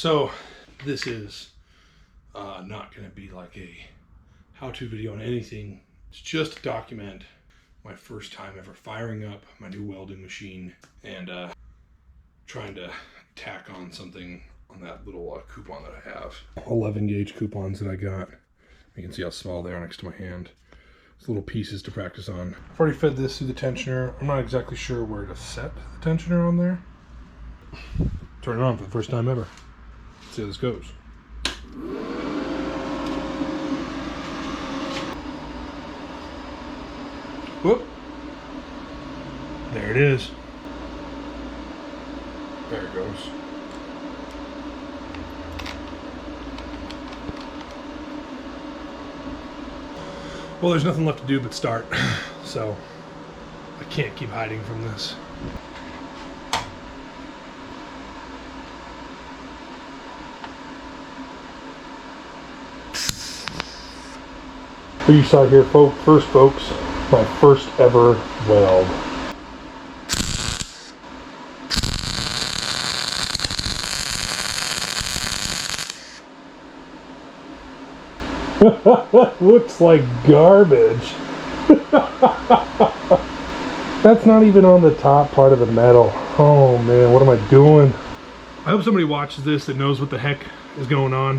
So this is not going to be like a how-to video on anything. It's just to document my first time ever firing up my new welding machine and trying to tack on something on that little coupon that I have. 11 gauge coupons that I got. You can see how small they are next to my hand. It's little pieces to practice on. I've already fed this through the tensioner. I'm not exactly sure where to set the tensioner on there. Turn it on for the first time ever. Let's see how this goes. Whoop. There it is. There it goes. Well, there's nothing left to do but start, so I can't keep hiding from this. What you saw here first, folks, my first ever weld. Looks like garbage. That's not even on the top part of the metal. Oh man, what am I doing? I hope somebody watches this that knows what the heck is going on,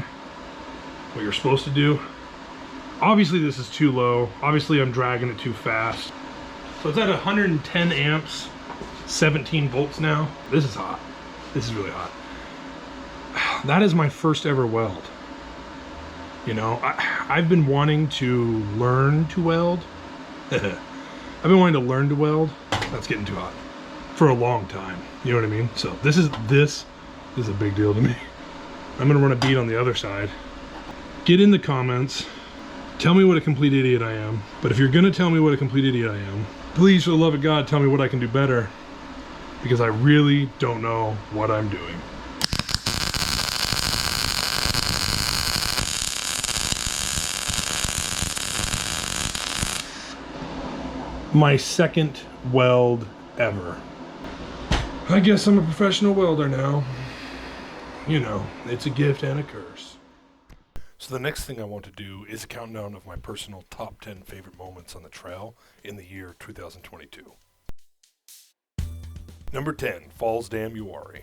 what you're supposed to do. Obviously this is too low. Obviously I'm dragging it too fast. So it's at 110 amps, 17 volts now. This is hot. This is really hot. That is my first ever weld. You know, I've been wanting to learn to weld. I've been wanting to learn to weld. That's getting too hot for a long time. You know what I mean? So this is a big deal to me. I'm gonna run a bead on the other side. Get in the comments. Tell me what a complete idiot I am. But if you're gonna tell me what a complete idiot I am, please, for the love of God, tell me what I can do better. Because I really don't know what I'm doing. My second weld ever. I guess I'm a professional welder now. You know, it's a gift and a curse. So the next thing I want to do is a countdown of my personal top 10 favorite moments on the trail in the year 2022. Number 10, Falls Dam, Uwharrie.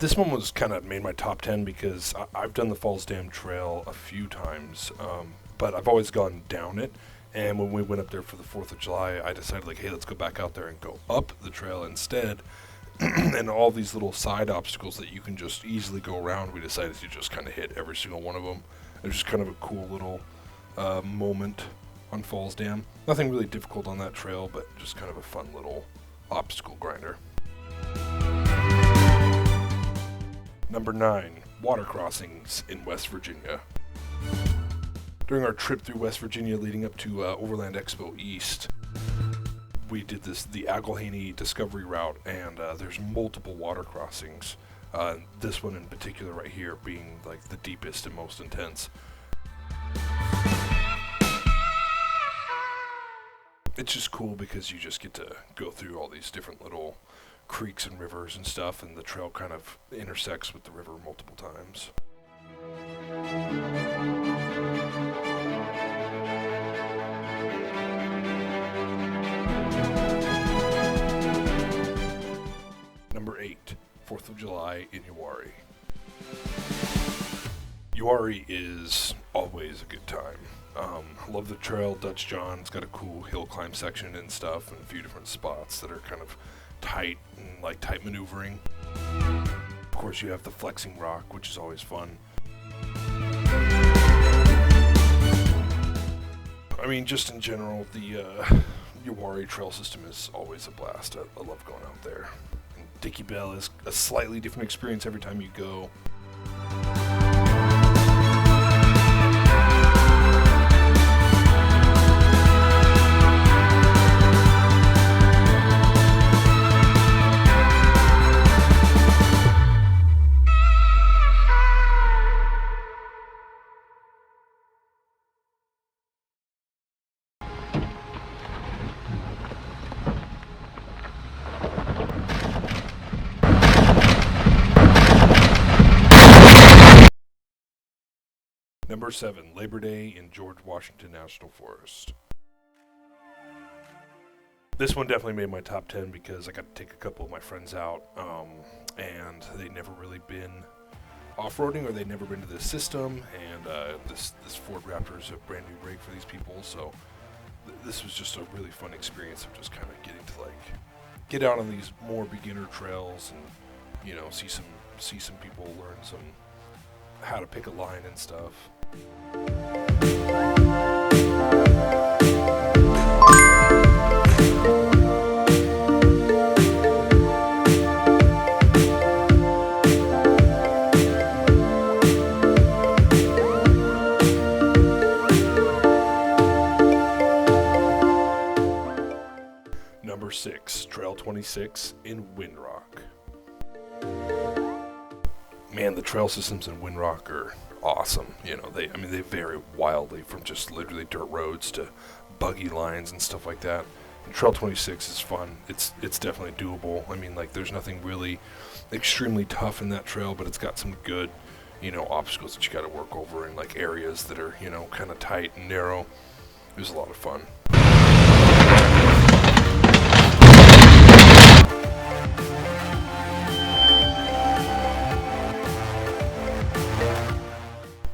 This one was kind of made my top 10 because I've done the Falls Dam Trail a few times, but I've always gone down it. And when we went up there for the 4th of July, I decided, like, hey, let's go back out there and go up the trail instead. And all these little side obstacles that you can just easily go around, we decided to just kind of hit every single one of them. It was just kind of a cool little moment on Falls Dam. Nothing really difficult on that trail, but just kind of a fun little obstacle grinder. Number 9, water crossings in West Virginia. During our trip through West Virginia leading up to Overland Expo East, we did the Aglehaney Discovery Route, and there's multiple water crossings. This one in particular right here being like the deepest and most intense. It's just cool because you just get to go through all these different little creeks and rivers and stuff, and the trail kind of intersects with the river multiple times. Number 8, 4th of July in Uwharrie. Uwharrie is always a good time. I love the trail. Dutch John, it's got a cool hill climb section and stuff, and a few different spots that are kind of tight and like tight maneuvering. Of course, you have the flexing rock, which is always fun. I mean, just in general, the Uwharrie trail system is always a blast. I love going out there. And Dickey Bell is a slightly different experience every time you go. Number 7, Labor Day in George Washington National Forest. This one definitely made my top 10 because I got to take a couple of my friends out, and they'd never really been off-roading, or they'd never been to this system, and this Ford Raptor is a brand new rig for these people, so this was just a really fun experience of just kind of getting to like get out on these more beginner trails and, you know, see some people learn some how to pick a line and stuff. Number 6, Trail 26 in Windrock. Man, the trail systems in Windrock are awesome. You know, they vary wildly from just literally dirt roads to buggy lines and stuff like that. And Trail 26 is fun. It's definitely doable. I mean, like, there's nothing really extremely tough in that trail, but it's got some good, you know, obstacles that you got to work over in like areas that are, you know, kind of tight and narrow. It was a lot of fun.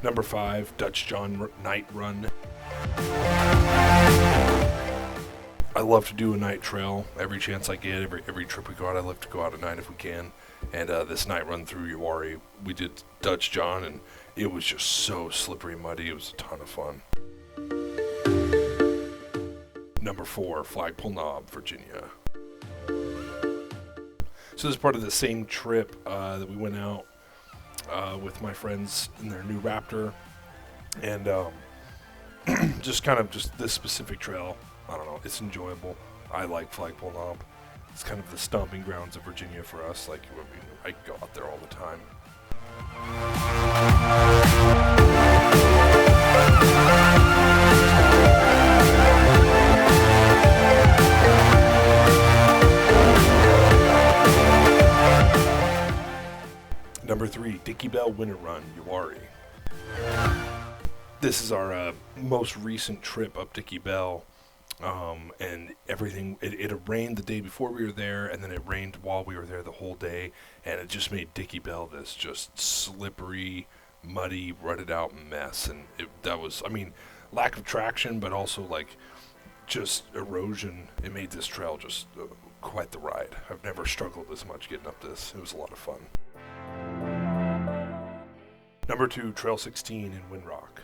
Number 5, Dutch John Night Run. I love to do a night trail every chance I get. Every trip we go out, I love to go out at night if we can. And this night run through Uwharrie, we did Dutch John, and it was just so slippery and muddy. It was a ton of fun. Number 4, Flagpole Knob, Virginia. So this is part of the same trip that we went out with my friends in their new Raptor, and just this specific trail, I don't know, it's enjoyable. I like Flagpole Knob. It's kind of the stomping grounds of Virginia for us. Like, I mean, I go out there all the time. Number 3, Dickey Winter Run, Uwharrie. This is our most recent trip up Dickey Bell, and everything. It rained the day before we were there, and then it rained while we were there the whole day, and it just made Dickey Bell this just slippery, muddy, rutted out mess. And that was, I mean, lack of traction, but also like just erosion. It made this trail just quite the ride. I've never struggled this much getting up this. It was a lot of fun. Number 2, Trail 16 in Windrock.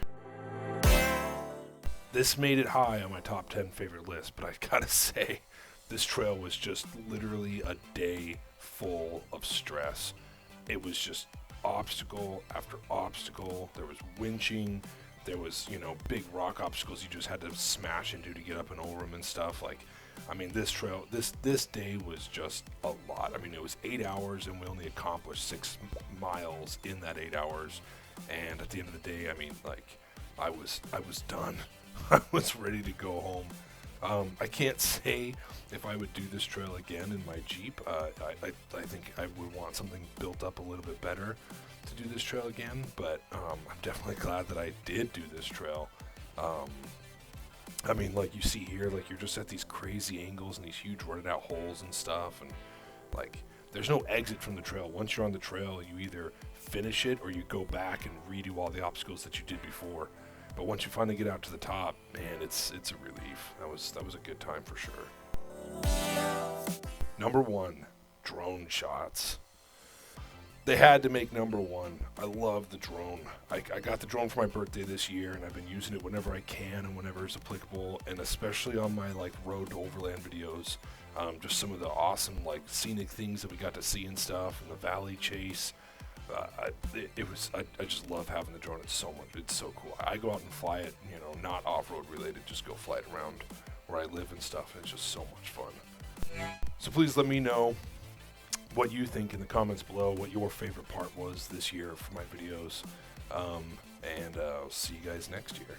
This made it high on my top 10 favorite list, but I gotta say, this trail was just literally a day full of stress. It was just obstacle after obstacle. There was winching. There was, you know, big rock obstacles you just had to smash into to get up and over them and stuff. Like, I mean, this trail, this day was just a lot. I mean, it was 8 hours, and we only accomplished 6 miles in that 8 hours. And at the end of the day, I mean, like, I was done. I was ready to go home. I can't say if I would do this trail again in my Jeep. I think I would want something built up a little bit better to do this trail again, but I'm definitely glad that I did do this trail. I mean, like you see here, like you're just at these crazy angles and these huge rutted out holes and stuff, and like there's no exit from the trail. Once you're on the trail, you either finish it or you go back and redo all the obstacles that you did before. But once you finally get out to the top, man, it's a relief. That was a good time for sure. Number 1, drone shots. They had to make number 1. I love the drone. I got the drone for my birthday this year, and I've been using it whenever I can and whenever it's applicable, and especially on my like road to overland videos. Just some of the awesome like scenic things that we got to see and stuff, and the valley chase. I just love having the drone. It's so cool. I go out and fly it, you know, not off-road related, just go fly it around where I live and stuff. It's just so much fun. So please let me know what you think in the comments below, what your favorite part was this year for my videos, and I'll see you guys next year.